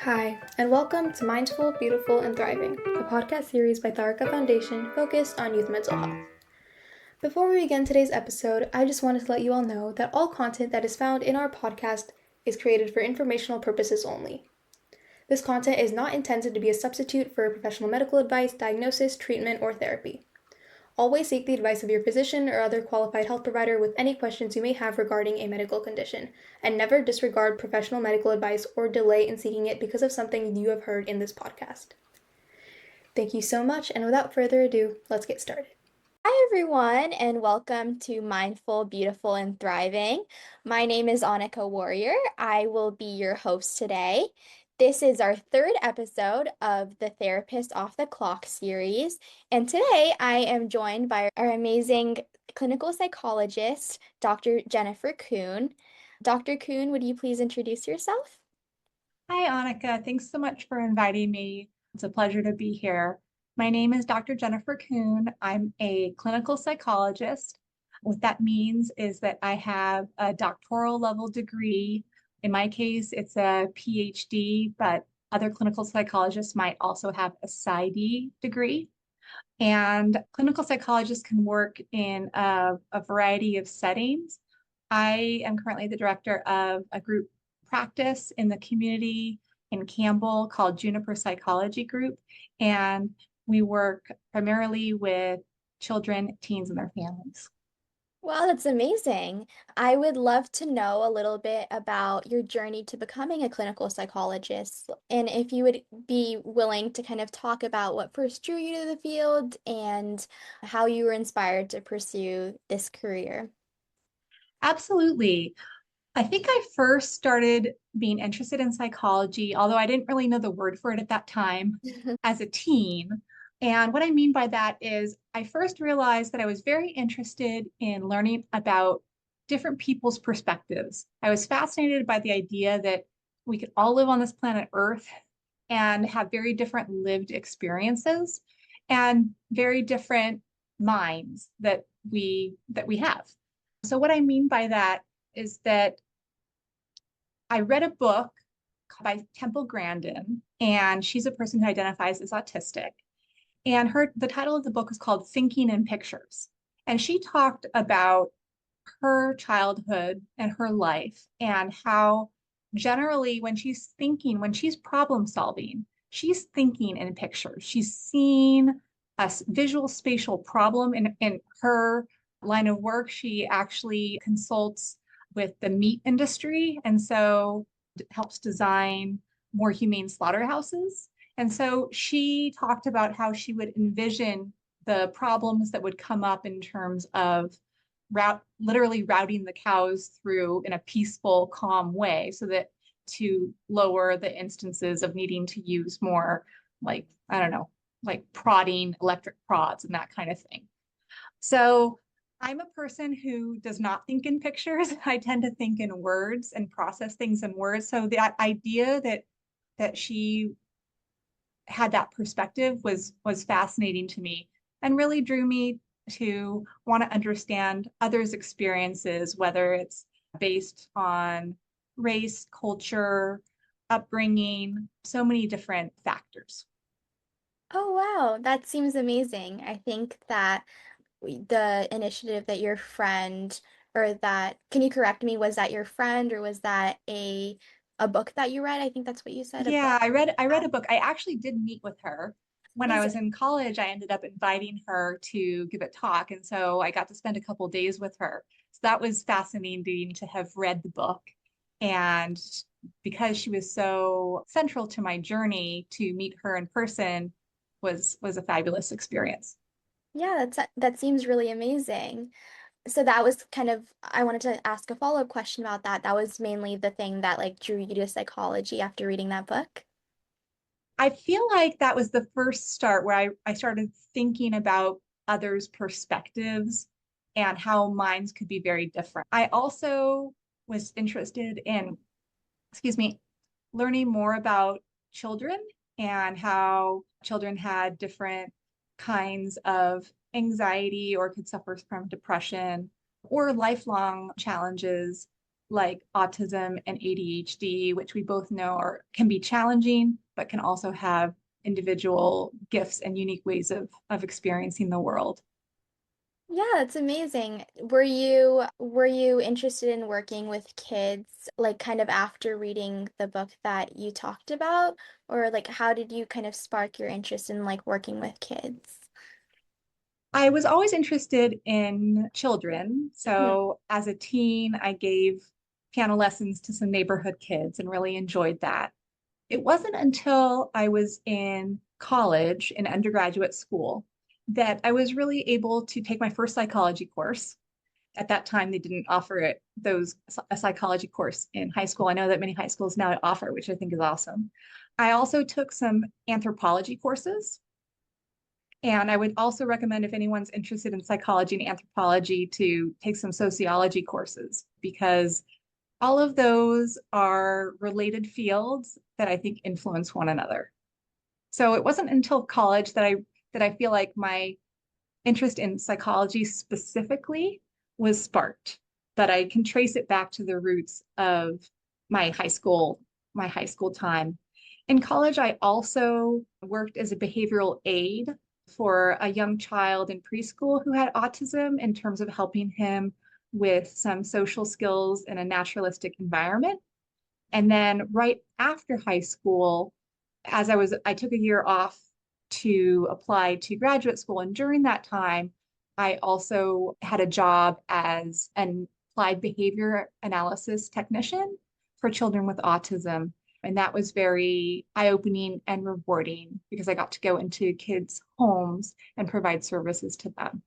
Hi, and welcome to Mindful, Beautiful, and Thriving, a podcast series by Tharaka Foundation focused on youth mental health. Before we begin today's episode, I just wanted to let you all know that all content that is found in our podcast is created for informational purposes only. This content is not intended to be a substitute for professional medical advice, diagnosis, treatment, or therapy. Always seek the advice of your physician or other qualified health provider with any questions you may have regarding a medical condition, and never disregard professional medical advice or delay in seeking it because of something you have heard in this podcast. Thank you so much, and without further ado, let's get started. Hi, everyone, and welcome to Mindful, Beautiful, and Thriving. My name is Annika Warrior. I will be your host today. This is our third episode of the Therapist Off the Clock series. And today I am joined by our amazing clinical psychologist, Dr. Jennifer Kuhn. Dr. Kuhn, would you please introduce yourself? Hi, Annika. Thanks so much for inviting me. It's a pleasure to be here. My name is Dr. Jennifer Kuhn. I'm a clinical psychologist. What that means is that I have a doctoral level degree. In my case, it's a PhD, but other clinical psychologists might also have a PsyD degree. And clinical psychologists can work in a variety of settings. I am currently the director of a group practice in the community in Campbell called Juniper Psychology Group. And we work primarily with children, teens, and their families. Wow, that's amazing. I would love to know a little bit about your journey to becoming a clinical psychologist, and if you would be willing to kind of talk about what first drew you to the field and how you were inspired to pursue this career. Absolutely. I think I first started being interested in psychology, although I didn't really know the word for it at that time, as a teen. And what I mean by that is I first realized that I was very interested in learning about different people's perspectives. I was fascinated by the idea that we could all live on this planet Earth and have very different lived experiences and very different minds that we have. So what I mean by that is that I read a book by Temple Grandin, and she's a person who identifies as autistic. And the title of the book is called Thinking in Pictures. And she talked about her childhood and her life and how generally when she's problem solving, she's thinking in pictures. She's seeing a visual spatial problem in her line of work. She actually consults with the meat industry and so helps design more humane slaughterhouses. And so she talked about how she would envision the problems that would come up in terms of literally routing the cows through in a peaceful, calm way so that to lower the instances of needing to use more like, I don't know, like prodding electric prods and that kind of thing. So I'm a person who does not think in pictures. I tend to think in words and process things in words. So the idea that she had that perspective was fascinating to me and really drew me to want to understand others' experiences, whether it's based on race, culture, upbringing, so many different factors. Oh, wow, that seems amazing. I think that the initiative that your friend or that, can you correct me, was that your friend or was that a book that you read? I think that's what you said, a book. Yeah, I read a book. I actually did meet with her. When I Amazing. was in college, I ended up inviting her to give a talk, and so I got to spend a couple days with her. So that was fascinating to have read the book. And because she was so central to my journey, to meet her in person was a fabulous experience. Yeah, that seems really amazing. So that was kind of, I wanted to ask a follow-up question about that. That was mainly the thing that like drew you to psychology after reading that book. I feel like that was the first start where I started thinking about others' perspectives and how minds could be very different. I also was interested in, excuse me, learning more about children and how children had different kinds of anxiety or could suffer from depression or lifelong challenges. like autism and ADHD, which we both know can be challenging, but can also have individual gifts and unique ways of experiencing the world. Yeah, it's amazing. Were you interested in working with kids like kind of after reading the book that you talked about, or like how did you kind of spark your interest in like working with kids? I was always interested in children. Mhm. So as a teen, I gave piano lessons to some neighborhood kids and really enjoyed that. It wasn't until I was in college, in undergraduate school, that I was really able to take my first psychology course. At that time, they didn't offer a psychology course in high school. I know that many high schools now offer, which I think is awesome. I also took some anthropology courses. And I would also recommend if anyone's interested in psychology and anthropology to take some sociology courses because all of those are related fields that I think influence one another. So it wasn't until college that I feel like my interest in psychology specifically was sparked, but I can trace it back to the roots of my high school, my high school time. In college, I also worked as a behavioral aid for a young child in preschool who had autism in terms of helping him with some social skills in a naturalistic environment. And then right after high school, I took a year off to apply to graduate school. And during that time, I also had a job as an applied behavior analysis technician for children with autism. And that was very eye-opening and rewarding because I got to go into kids' homes and provide services to them.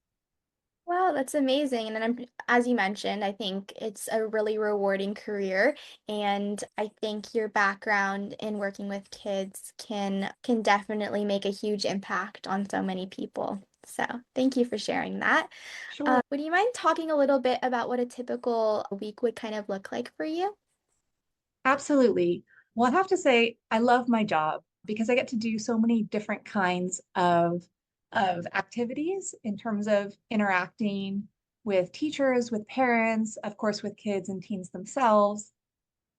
Wow, that's amazing. And then as you mentioned, I think it's a really rewarding career. And I think your background in working with kids can definitely make a huge impact on so many people. So thank you for sharing that. Sure. Would you mind talking a little bit about what a typical week would kind of look like for you? Absolutely. Well, I have to say, I love my job because I get to do so many different kinds of activities in terms of interacting with teachers, with parents, of course, with kids and teens themselves,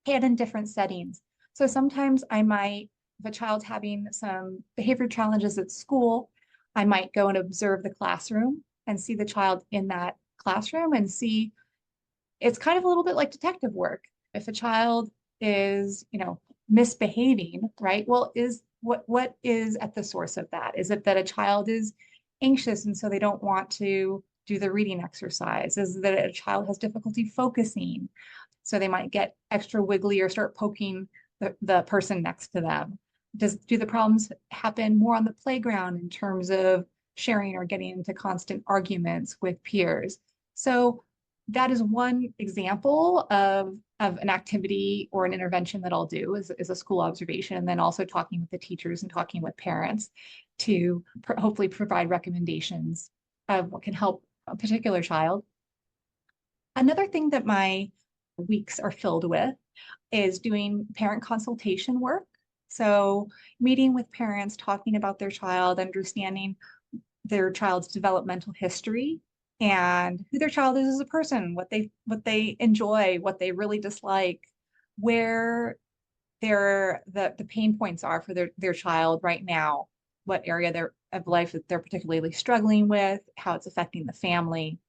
and in different settings. So sometimes if a child's having some behavior challenges at school, I might go and observe the classroom and see the child in that classroom and see it's kind of a little bit like detective work. If a child is, misbehaving, right? Well, is what is at the source of that? Is it that a child is anxious and so they don't want to do the reading exercise? Is it that a child has difficulty focusing? So they might get extra wiggly or start poking the person next to them. Do the problems happen more on the playground in terms of sharing or getting into constant arguments with peers? So that is one example of an activity or an intervention that I'll do is a school observation, and then also talking with the teachers and talking with parents to hopefully provide recommendations of what can help a particular child. Another thing that my weeks are filled with is doing parent consultation work. So, meeting with parents, talking about their child, understanding their child's developmental history and who their child is as a person, what they enjoy, what they really dislike, where the pain points are for their child right now, what area of life that they're particularly struggling with, how it's affecting the family.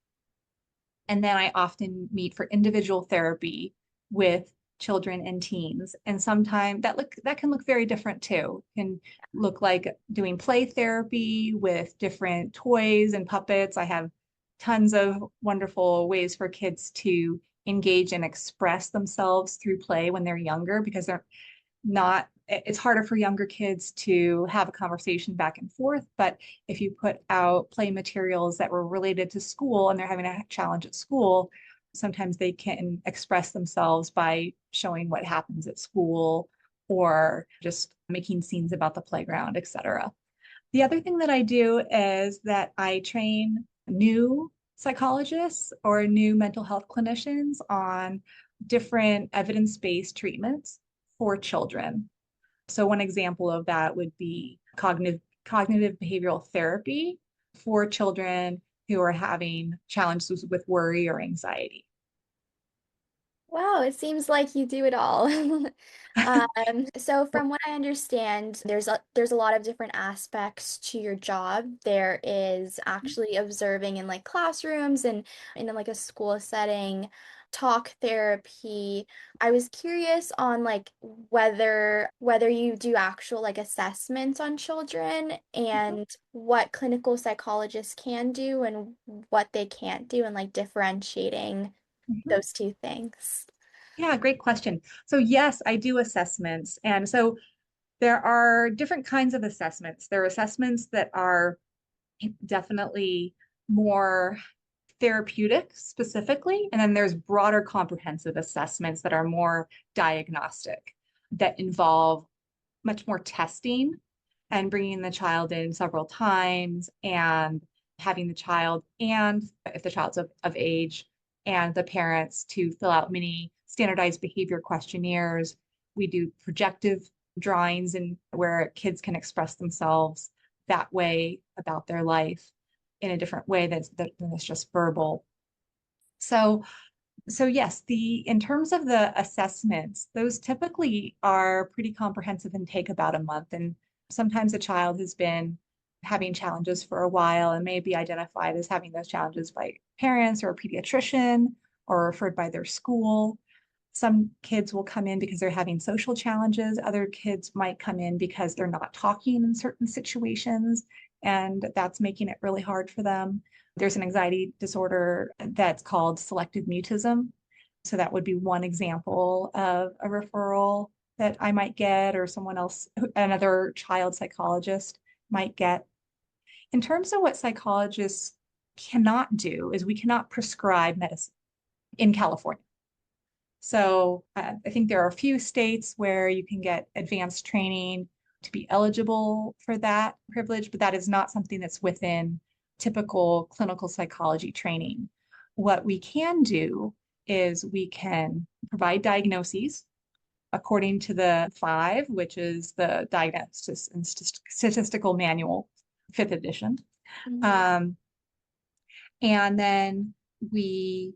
And then I often meet for individual therapy with children and teens. And sometimes that can look very different too. It can look like doing play therapy with different toys and puppets. I have tons of wonderful ways for kids to engage and express themselves through play when they're younger because they're not it's harder for younger kids to have a conversation back and forth. But if you put out play materials that were related to school and they're having a challenge at school, sometimes they can express themselves by showing what happens at school or just making scenes about the playground, etc. The other thing that I do is that I train new psychologists or new mental health clinicians on different evidence-based treatments for children. So one example of that would be cognitive behavioral therapy for children who are having challenges with worry or anxiety. Wow, it seems like you do it all. So from what I understand, there's a lot of different aspects to your job. There is actually observing in like classrooms and in like a school setting, talk therapy. I was curious on like whether you do actual like assessments on children and what clinical psychologists can do and what they can't do and like differentiating Mhm. those two things. Yeah, great question. So yes, I do assessments. And so there are different kinds of assessments. There are assessments that are definitely more therapeutic specifically, and then there's broader comprehensive assessments that are more diagnostic, that involve much more testing and bringing the child in several times and having the child, and if the child's of age, and the parents to fill out many standardized behavior questionnaires. We do projective drawings and where kids can express themselves that way about their life in a different way than it's just verbal. So so yes, the in terms of the assessments, those typically are pretty comprehensive and take about a month. And sometimes a child has been having challenges for a while and may be identified as having those challenges by parents or a pediatrician or referred by their school. Some kids will come in because they're having social challenges. Other kids might come in because they're not talking in certain situations, and that's making it really hard for them. There's an anxiety disorder that's called selective mutism. So that would be one example of a referral that I might get, or someone else, another child psychologist might get. In terms of what psychologists cannot do, is we cannot prescribe medicine in California. So I think there are a few states where you can get advanced training to be eligible for that privilege, but that is not something that's within typical clinical psychology training. What we can do is we can provide diagnoses according to the five, which is the Diagnosis and Statistical Manual, fifth edition. Mhm. Um, and then we,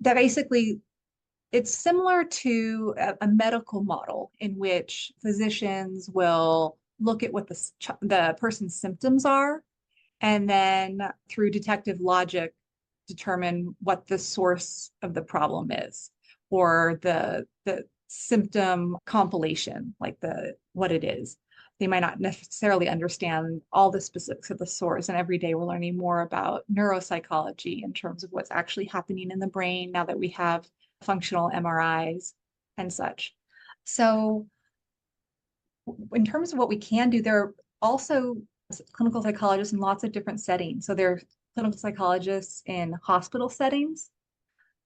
that basically it's similar to a medical model in which physicians will look at what the person's symptoms are, and then through detective logic determine what the source of the problem is, or the symptom compilation, like the what it is. They might not necessarily understand all the specifics of the source. And every day we're learning more about neuropsychology in terms of what's actually happening in the brain now that we have functional MRIs and such. So in terms of what we can do, there are also clinical psychologists in lots of different settings. So there are clinical psychologists in hospital settings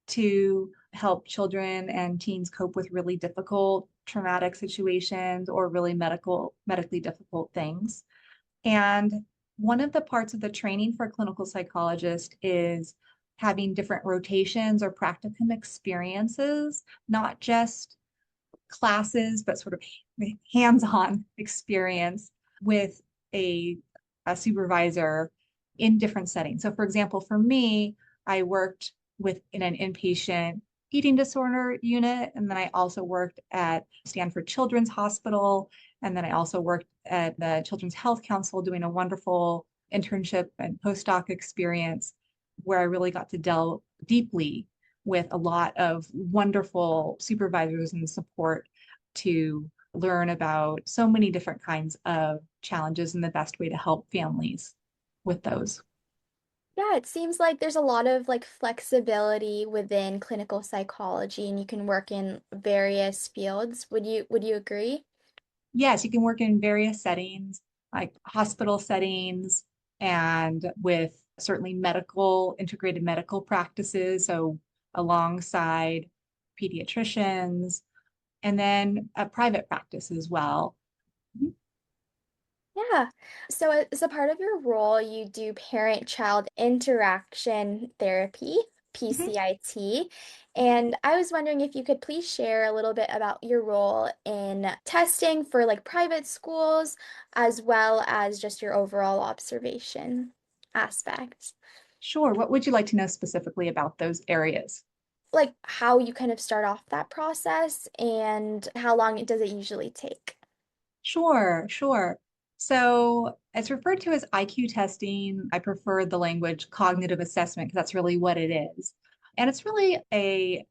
to help children and teens cope with really difficult traumatic situations or really medically difficult things. And one of the parts of the training for a clinical psychologist is having different rotations or practicum experiences, not just classes, but sort of hands-on experience with a, a supervisor in different settings. So for example, for me, I worked in an inpatient eating disorder unit, and then I also worked at Stanford Children's Hospital, and then I also worked at the Children's Health Council doing a wonderful internship and postdoc experience where I really got to delve deeply with a lot of wonderful supervisors and support to learn about so many different kinds of challenges and the best way to help families with those. Yeah, it seems like there's a lot of like flexibility within clinical psychology and you can work in various fields. Would you agree? Yes, you can work in various settings, like hospital settings, and with certainly integrated medical practices. So alongside pediatricians, and then a private practice as well. Yeah. So as a part of your role, you do parent-child interaction therapy, Mhm. PCIT. And I was wondering if you could please share a little bit about your role in testing for like private schools, as well as just your overall observation aspect. Sure. What would you like to know specifically about those areas? like how you kind of start off that process and how long does it usually take? Sure, sure. So it's referred to as IQ testing. I prefer the language cognitive assessment because that's really what it is. And it's really a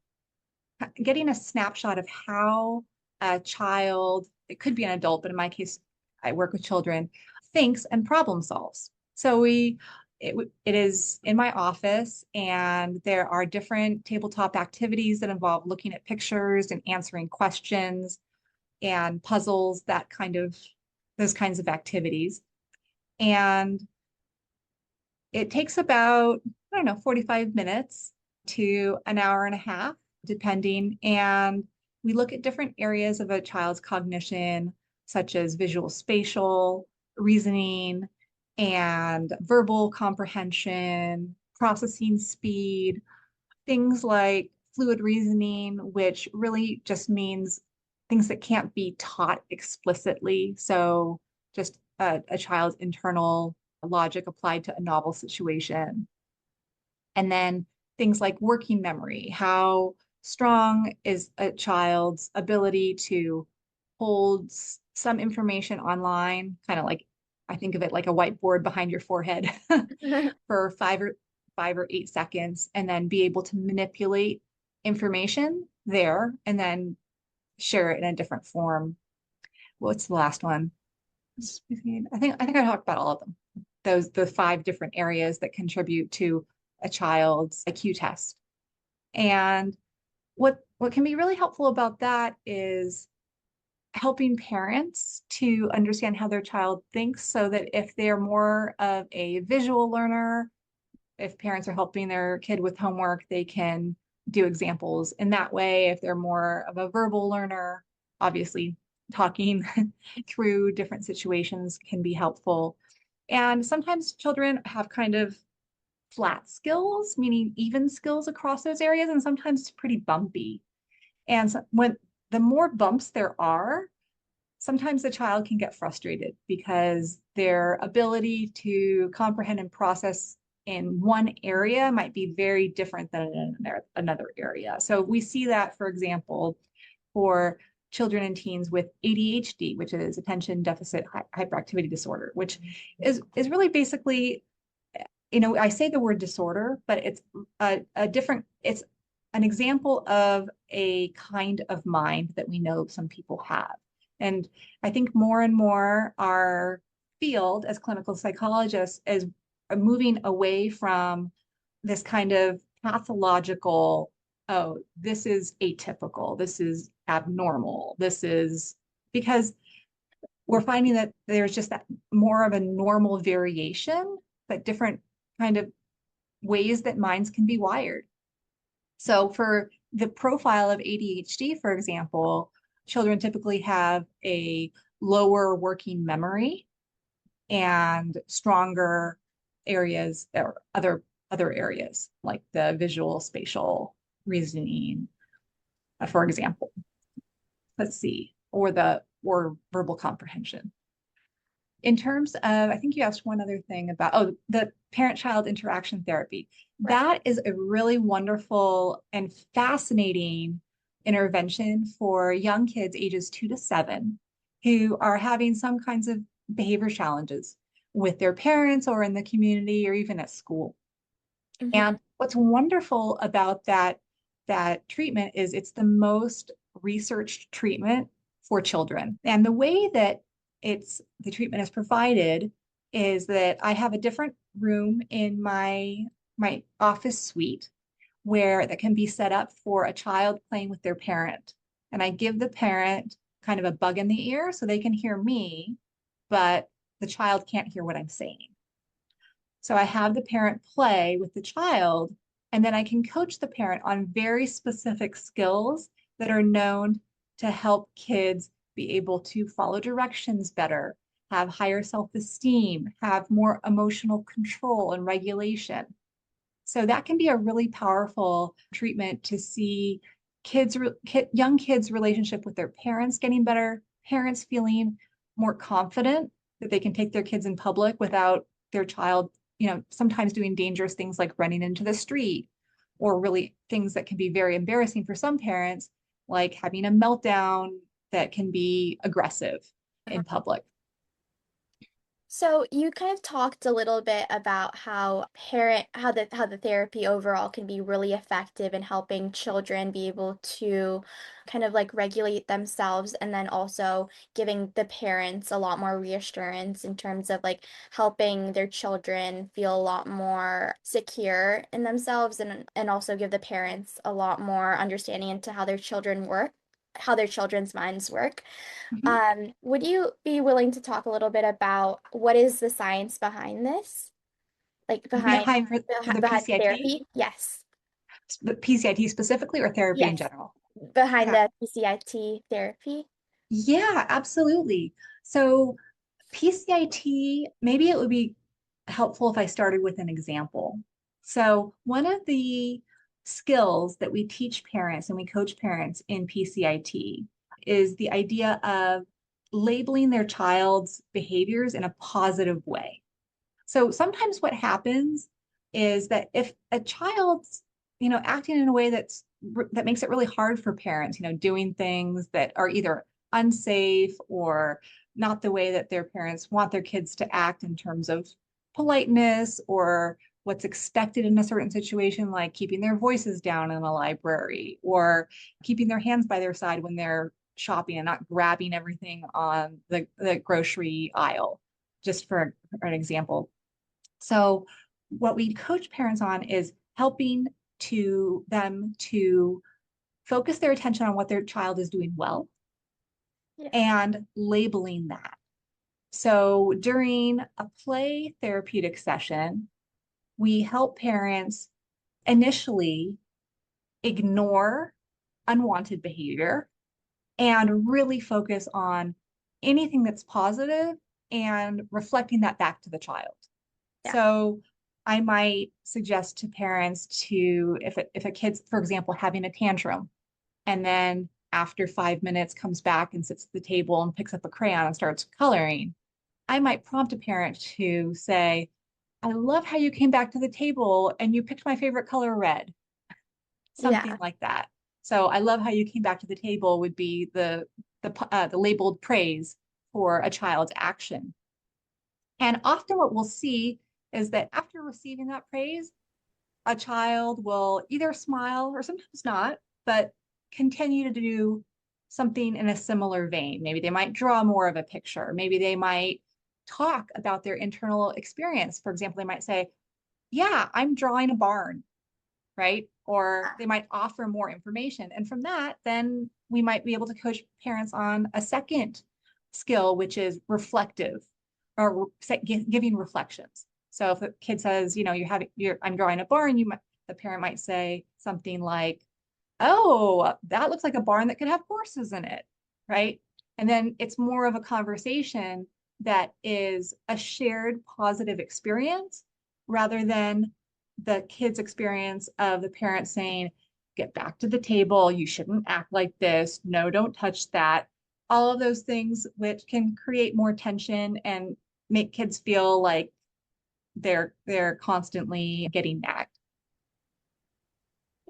getting a snapshot of how a child, it could be an adult, but in my case, I work with children, thinks and problem solves. So it is in my office, and there are different tabletop activities that involve looking at pictures and answering questions and puzzles, those kinds of activities. And it takes about, I don't know, 45 minutes to an hour and a half, depending. And we look at different areas of a child's cognition, such as visual spatial, reasoning, and verbal comprehension, processing speed, things like fluid reasoning, which really just means things that can't be taught explicitly. So just a child's internal logic applied to a novel situation. And then things like working memory. How strong is a child's ability to hold some information online, kind of like I think of it like a whiteboard behind your forehead for 5 or 8 seconds, and then be able to manipulate information there and then share it in a different form. What's the last one? I think I talked about all of them. The 5 different areas that contribute to a child's IQ test. And what can be really helpful about that is helping parents to understand how their child thinks, so that if they're more of a visual learner, if parents are helping their kid with homework, they can do examples in that way. If they're more of a verbal learner, obviously talking through different situations can be helpful. And sometimes children have kind of flat skills, meaning even skills across those areas, and sometimes it's pretty bumpy. And so when the more bumps there are, sometimes the child can get frustrated because their ability to comprehend and process in one area might be very different than in another area. So we see that, for example, for children and teens with ADHD, which is attention deficit hyperactivity disorder, which is really basically, I say the word disorder, but it's it's an example of a kind of mind that we know some people have. And I think more and more our field as clinical psychologists is moving away from this kind of pathological, oh, this is atypical, this is abnormal, this is because we're finding that there's just that more of a normal variation, but different kind of ways that minds can be wired. So for the profile of ADHD, for example, children typically have a lower working memory and stronger areas or other areas like the visual spatial reasoning, for example. Let's see, or verbal comprehension. In terms of, I think you asked one other thing about, the parent-child interaction therapy. Right. That is a really wonderful and fascinating intervention for young kids ages 2 to 7 who are having some kinds of behavior challenges with their parents or in the community or even at school. Mhm. And what's wonderful about that treatment is it's the most researched treatment for children. And the way that the treatment is provided is that I have a different room in my office suite where that can be set up for a child playing with their parent. And I give the parent kind of a bug in the ear so they can hear me, but the child can't hear what I'm saying. So I have the parent play with the child, and then I can coach the parent on very specific skills that are known to help kids be able to follow directions better, have higher self-esteem, have more emotional control and regulation. So that can be a really powerful treatment to see young kids' relationship with their parents getting better, parents feeling more confident that they can take their kids in public without their child, sometimes doing dangerous things like running into the street or really things that can be very embarrassing for some parents, like having a meltdown that can be aggressive in public. So you kind of talked a little bit about how the therapy overall can be really effective in helping children be able to kind of like regulate themselves, and then also giving the parents a lot more reassurance in terms of like helping their children feel a lot more secure in themselves, and also give the parents a lot more understanding into how their children's minds work. Mhm. Would you be willing to talk a little bit about what is the science behind this? Like Behind for the behind PCIT, therapy? Yes. the PCIT specifically, or therapy in Yes. general? Behind Yeah. the PCIT therapy? Yeah, absolutely. So PCIT, maybe it would be helpful if I started with an example. So one of the skills that we teach parents and we coach parents in PCIT is the idea of labeling their child's behaviors in a positive way. So sometimes what happens is that if a child's, acting in a way that makes it really hard for parents, doing things that are either unsafe or not the way that their parents want their kids to act in terms of politeness or what's expected in a certain situation, like keeping their voices down in a library or keeping their hands by their side when they're shopping and not grabbing everything on the grocery aisle, just for an example. So what we coach parents on is helping to them to focus their attention on what their child is doing well Yeah. and labeling that. So during a play therapeutic session, we help parents initially ignore unwanted behavior and really focus on anything that's positive and reflecting that back to the child. Yeah. So I might suggest to parents to, if a kid's, for example, having a tantrum, and then after 5 minutes comes back and sits at the table and picks up a crayon and starts coloring, I might prompt a parent to say, I love how you came back to the table and you picked my favorite color, red, something Yeah. like that. So I love how you came back to the table would be the labeled praise for a child's action. And often what we'll see is that after receiving that praise, a child will either smile or sometimes not, but continue to do something in a similar vein. Maybe they might draw more of a picture. Maybe they might talk about their internal experience. For example, they might say, yeah, I'm drawing a barn, right? Or they might offer more information. And from that, then we might be able to coach parents on a second skill, which is reflective or giving reflections. So if a kid says, I'm drawing a barn, the parent might say something like, oh, that looks like a barn that could have horses in it, right? And then it's more of a conversation that is a shared positive experience rather than the kid's experience of the parent saying, get back to the table, you shouldn't act like this, no, don't touch that. All of those things which can create more tension and make kids feel like they're constantly getting nagged.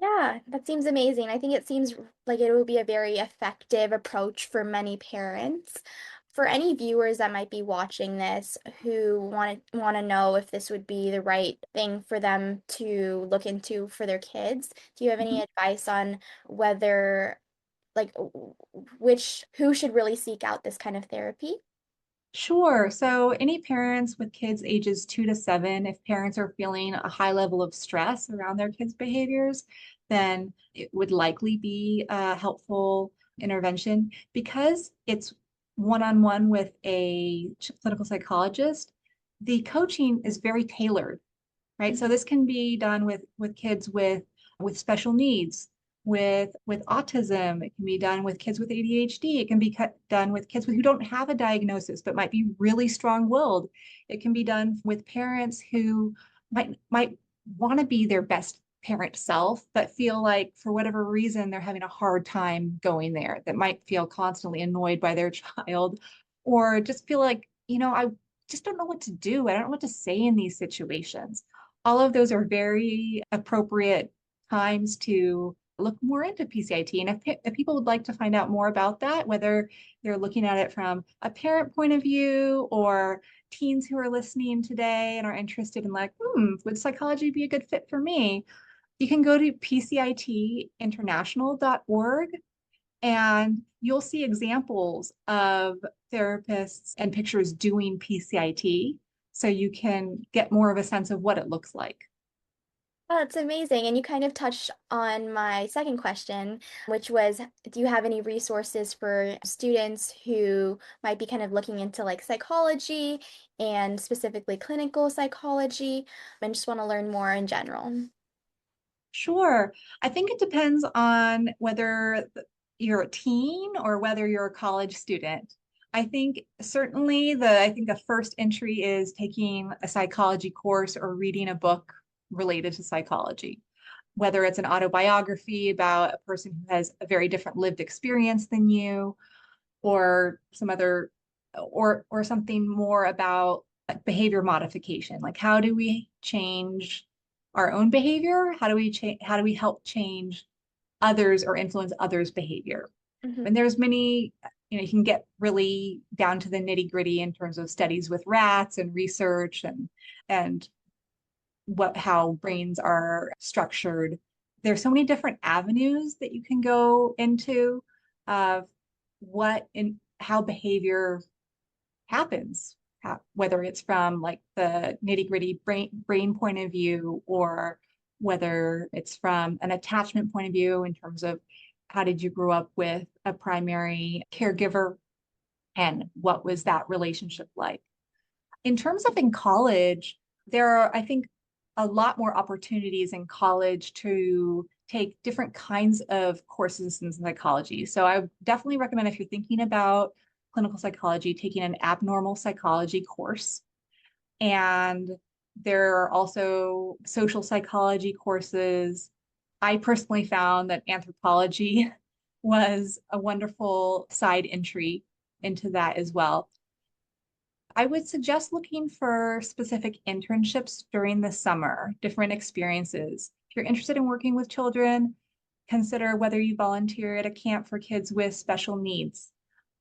Yeah, that seems amazing. I think it seems like it will be a very effective approach for many parents. For any viewers that might be watching this who want to know if this would be the right thing for them to look into for their kids, do you have any Mhm. advice on whether like who should really seek out this kind of therapy? Sure. So, any parents with kids ages 2 to 7, if parents are feeling a high level of stress around their kids' behaviors, then it would likely be a helpful intervention because it's one-on-one with a clinical psychologist. The coaching is very tailored, right? So Mhm. this can be done with kids with special needs, with autism. It can be done with kids with ADHD. It can be done with kids who don't have a diagnosis but might be really strong-willed. It can be done with parents who might want to be their best parent self, but feel like for whatever reason they're having a hard time going there, that might feel constantly annoyed by their child, or just feel like, I just don't know what to do. I don't know what to say in these situations. All of those are very appropriate times to look more into PCIT. And if people would like to find out more about that, whether they're looking at it from a parent point of view or teens who are listening today and are interested in like, would psychology be a good fit for me? You can go to pcitinternational.org and you'll see examples of therapists and pictures doing PCIT so you can get more of a sense of what it looks like. Oh, that's amazing. And you kind of touched on my second question, which was, do you have any resources for students who might be kind of looking into like psychology and specifically clinical psychology and just want to learn more in general? Sure. I think it depends on whether you're a teen or whether you're a college student. I think certainly I think a first entry is taking a psychology course or reading a book related to psychology, whether it's an autobiography about a person who has a very different lived experience than you, or some other, or something more about like behavior modification. Like how do we change our own behavior? How do we help change others or influence others' behavior? And Hmm. there's many, you can get really down to the nitty gritty in terms of studies with rats and research and how brains are structured. There's so many different avenues that you can go into of what and how behavior happens, whether it's from like the nitty gritty brain point of view, or whether it's from an attachment point of view in terms of how did you grow up with a primary caregiver and what was that relationship like. In terms of in college, there are, I think, a lot more opportunities in college to take different kinds of courses in psychology. So I definitely recommend, if you're thinking about clinical psychology, taking an abnormal psychology course. And there are also social psychology courses. I personally found that anthropology was a wonderful side entry into that as well. I would suggest looking for specific internships during the summer, different experiences. If you're interested in working with children, consider whether you volunteer at a camp for kids with special needs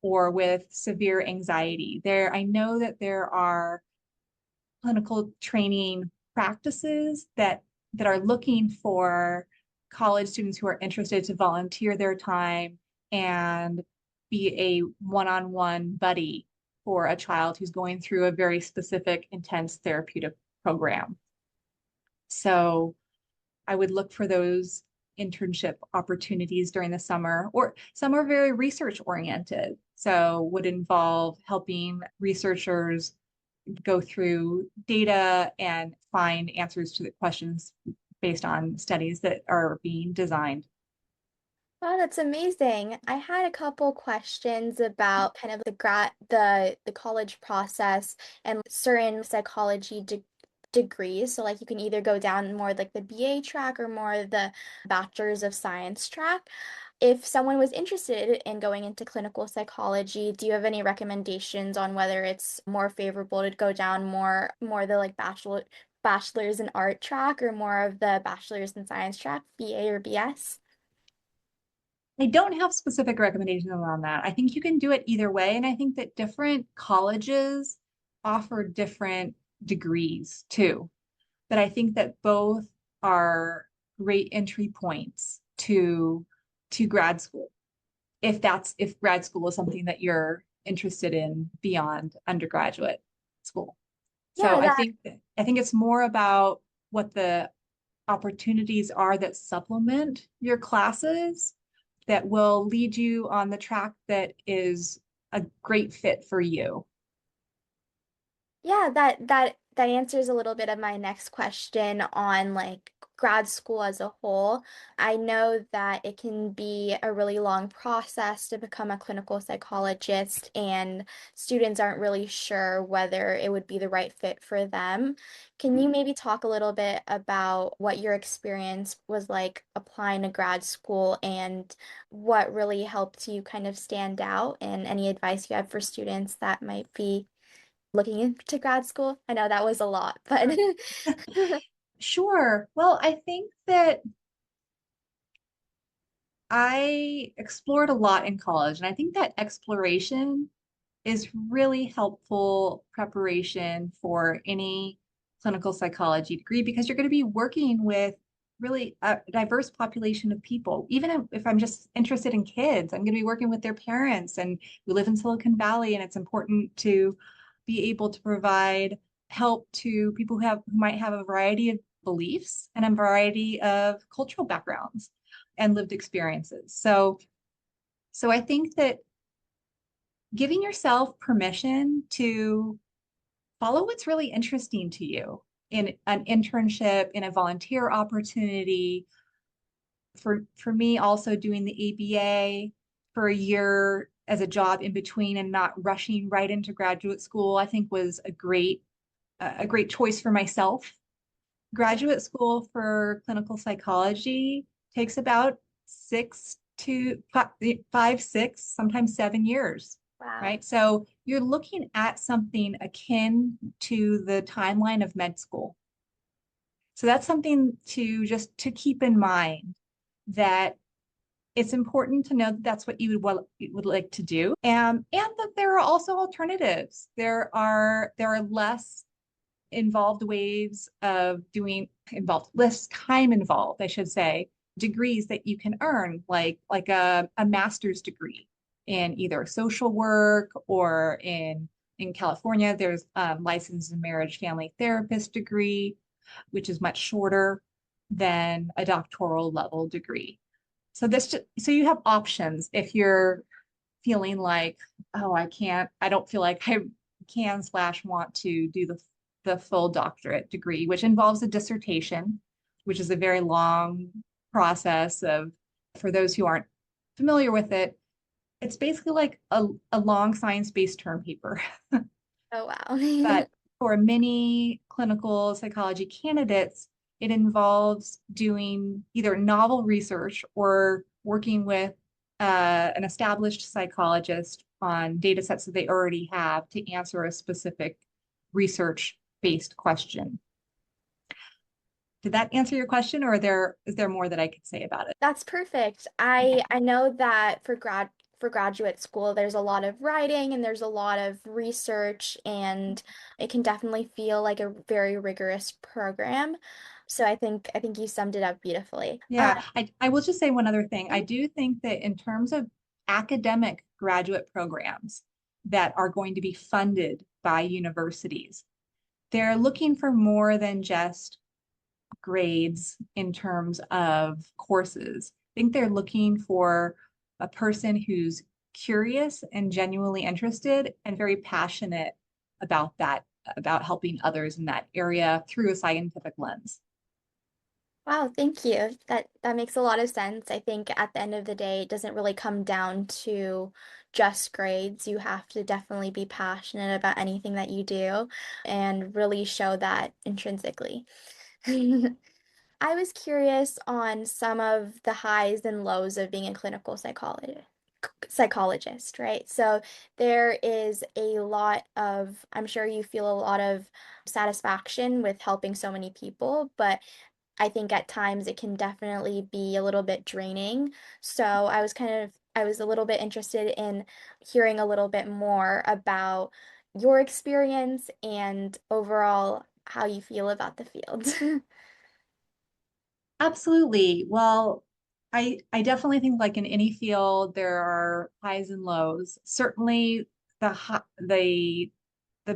or with severe anxiety. I know that there are clinical training practices that are looking for college students who are interested to volunteer their time and be a one-on-one buddy for a child who's going through a very specific, intense therapeutic program. So I would look for those internship opportunities during the summer, or some are very research oriented. So would involve helping researchers go through data and find answers to the questions based on studies that are being designed. Wow, that's amazing. I had a couple questions about kind of the college process and certain psychology degrees. So like you can either go down more like the BA track or more the Bachelor's of Science track. If someone was interested in going into clinical psychology, do you have any recommendations on whether it's more favorable to go down more the like bachelor's in art track or more of the bachelor's in science track, BA or BS? I don't have specific recommendations on that. I think you can do it either way. And I think that different colleges offer different degrees too. But I think that both are great entry points to grad school, if grad school is something that you're interested in beyond undergraduate school. So Yeah, I think it's more about what the opportunities are that supplement your classes that will lead you on the track that is a great fit for you. yeah, that answers a little bit of my next question on like grad school as a whole. I know that it can be a really long process to become a clinical psychologist, and students aren't really sure whether it would be the right fit for them. Can you maybe talk a little bit about what your experience was like applying to grad school and what really helped you kind of stand out, and any advice you have for students that might be looking into grad school? I know that was a lot, but Sure. Well, I think that I explored a lot in college, and I think that exploration is really helpful preparation for any clinical psychology degree because you're going to be working with really a diverse population of people. Even if I'm just interested in kids, I'm going to be working with their parents, and we live in Silicon Valley, and it's important to be able to provide help to people who might have a variety of beliefs and a variety of cultural backgrounds and lived experiences. So I think that giving yourself permission to follow what's really interesting to you in an internship, in a volunteer opportunity. For me, also doing the ABA for a year as a job in between and not rushing right into graduate school, I think was a great choice for myself. Graduate school for clinical psychology takes about 6 to 5, 6, sometimes 7 years, Wow. right? So you're looking at something akin to the timeline of med school. So that's something to keep in mind that it's important to know that that's what you would like to do, and that there are also alternatives. There are less involved ways of doing involved less time involved, I should say, degrees that you can earn, like a master's degree in either social work or in California, there's licensed in marriage family therapist degree, which is much shorter than a doctoral level degree. So you have options if you're feeling like, oh, I don't feel like I can slash want to do the full doctorate degree, which involves a dissertation, which is a very long process of, for those who aren't familiar with it, it's basically like a long science-based term paper. Oh, wow. But for many clinical psychology candidates, it involves doing either novel research or working with an established psychologist on data sets that they already have to answer a specific research-based question. Did that answer your question, or is there more that I could say about it? That's perfect. Okay. I know that for graduate school, there's a lot of writing and there's a lot of research, and it can definitely feel like a very rigorous program. So I think you summed it up beautifully. Yeah, I will just say one other thing. I do think that in terms of academic graduate programs that are going to be funded by universities, they're looking for more than just grades in terms of courses. I think they're looking for a person who's curious and genuinely interested and very passionate about that, about helping others in that area through a scientific lens. Wow, thank you. That makes a lot of sense. I think at the end of the day, it doesn't really come down to just grades. You have to definitely be passionate about anything that you do and really show that intrinsically. I was curious on some of the highs and lows of being a clinical psychologist, right? So there is a lot of, I'm sure you feel a lot of satisfaction with helping so many people, but I think at times it can definitely be a little bit draining. So I was a little bit interested in hearing a little bit more about your experience and overall how you feel about the field. Absolutely. Well, I definitely think like in any field there are highs and lows. Certainly the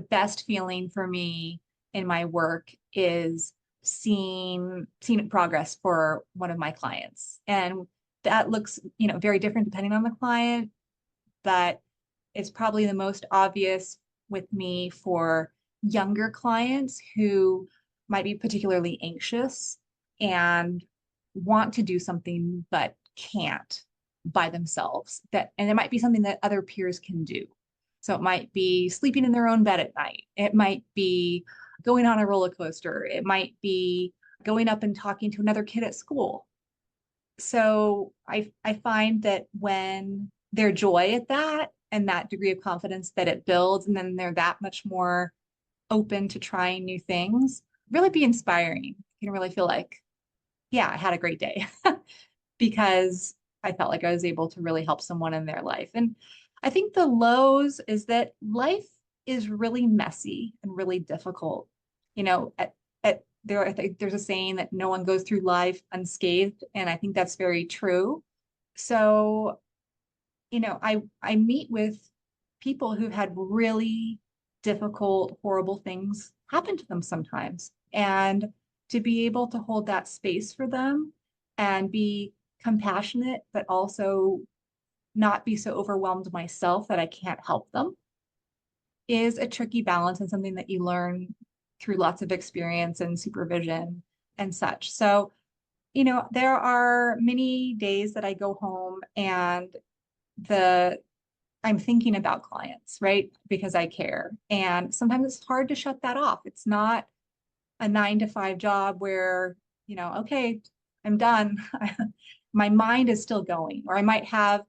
best feeling for me in my work is seeing progress for one of my clients. And that looks, very different depending on the client, but it's probably the most obvious with me for younger clients who might be particularly anxious and want to do something but can't by themselves. And it might be something that other peers can do. So it might be sleeping in their own bed at night. It might be going on a roller coaster. It might be going up and talking to another kid at school. So I find that when their joy at that and that degree of confidence that it builds, and then they're that much more open to trying new things, really be inspiring. You can really feel like, yeah, I had a great day because I felt like I was able to really help someone in their life. And I think the lows is that life is really messy and really difficult. You know, I think there's a saying that no one goes through life unscathed, and I think that's very true. So, I meet with people who've had really difficult, horrible things happen to them sometimes. And to be able to hold that space for them and be compassionate, but also not be so overwhelmed myself that I can't help them is a tricky balance and something that you learn through lots of experience and supervision and such. So, there are many days that I go home and the I'm thinking about clients, right? Because I care. And sometimes it's hard to shut that off. It's not a 9 to 5 job where, okay, I'm done. My mind is still going, or I might have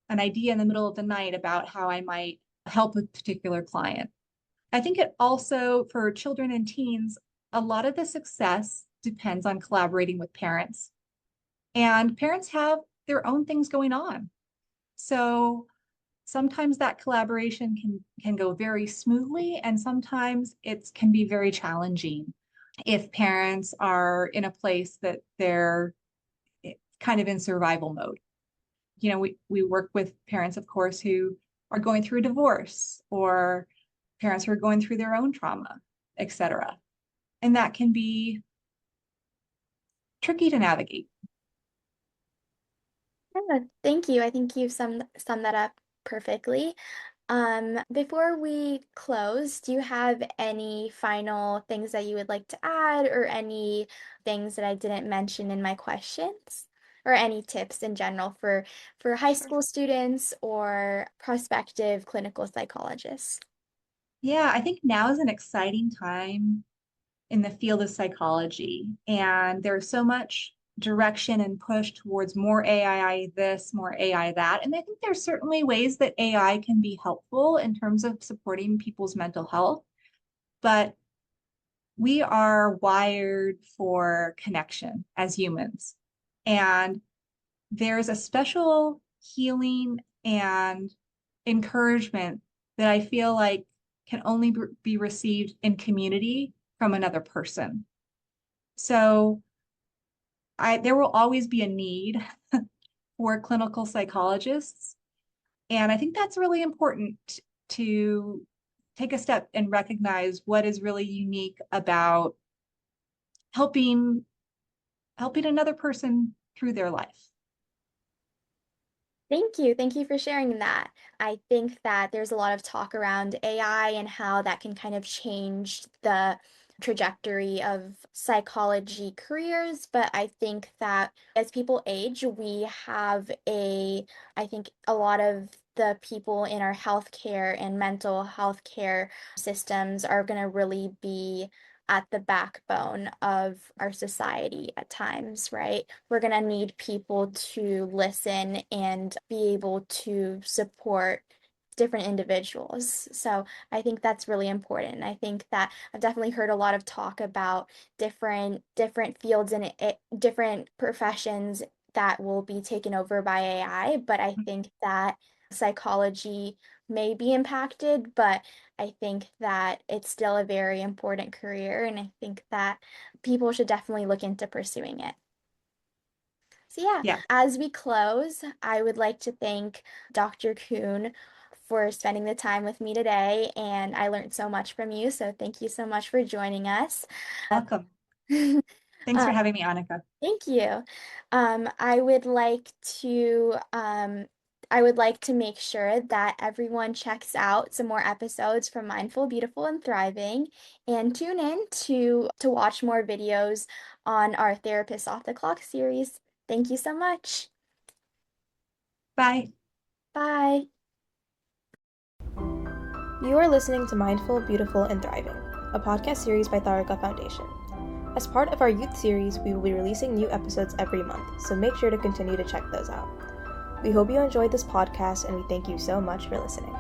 an idea in the middle of the night about how I might help a particular client. I think it also, for children and teens, a lot of the success depends on collaborating with parents. And parents have their own things going on. So sometimes that collaboration can go very smoothly, and sometimes it can be very challenging if parents are in a place that they're kind of in survival mode. We work with parents, of course, who are going through a divorce, or parents who are going through their own trauma, etc. And that can be tricky to navigate. Yeah, thank you. I think you've summed that up perfectly. Before we close, do you have any final things that you would like to add, or any things that I didn't mention in my questions? Or any tips in general for high Sure. school students or prospective clinical psychologists? Yeah, I think now is an exciting time in the field of psychology. And there's so much direction and push towards more AI this, more AI that. And I think there's certainly ways that AI can be helpful in terms of supporting people's mental health. But we are wired for connection as humans. And there's a special healing and encouragement that I feel like can only be received in community from another person. So there will always be a need for clinical psychologists. And I think that's really important to take a step and recognize what is really unique about helping another person through their life. Thank you. Thank you for sharing that. I think that there's a lot of talk around AI and how that can kind of change the trajectory of psychology careers. But I think that as people age, I think a lot of the people in our healthcare and mental health care systems are going to really be at the backbone of our society at times, right? We're going to need people to listen and be able to support different individuals. So I think that's really important. I think that I've definitely heard a lot of talk about different fields and different professions that will be taken over by AI, but I think that psychology may be impacted, but I think that it's still a very important career, and I think that people should definitely look into pursuing it. So, yeah, Yeah, as we close, I would like to thank Dr. Kuhn for spending the time with me today, and I learned so much from you. So, thank you so much for joining us. welcome. Thanks for Um, having me, Annika. Thank you. Um, I would like to make sure that everyone checks out some more episodes from Mindful, Beautiful, and Thriving, and tune in to watch more videos on our Therapist Off the Clock series. Thank you so much. Bye. Bye. You are listening to Mindful, Beautiful, and Thriving, a podcast series by Tharaka Foundation. As part of our youth series, we will be releasing new episodes every month, so make sure to continue to check those out. We hope you enjoyed this podcast, and we thank you so much for listening.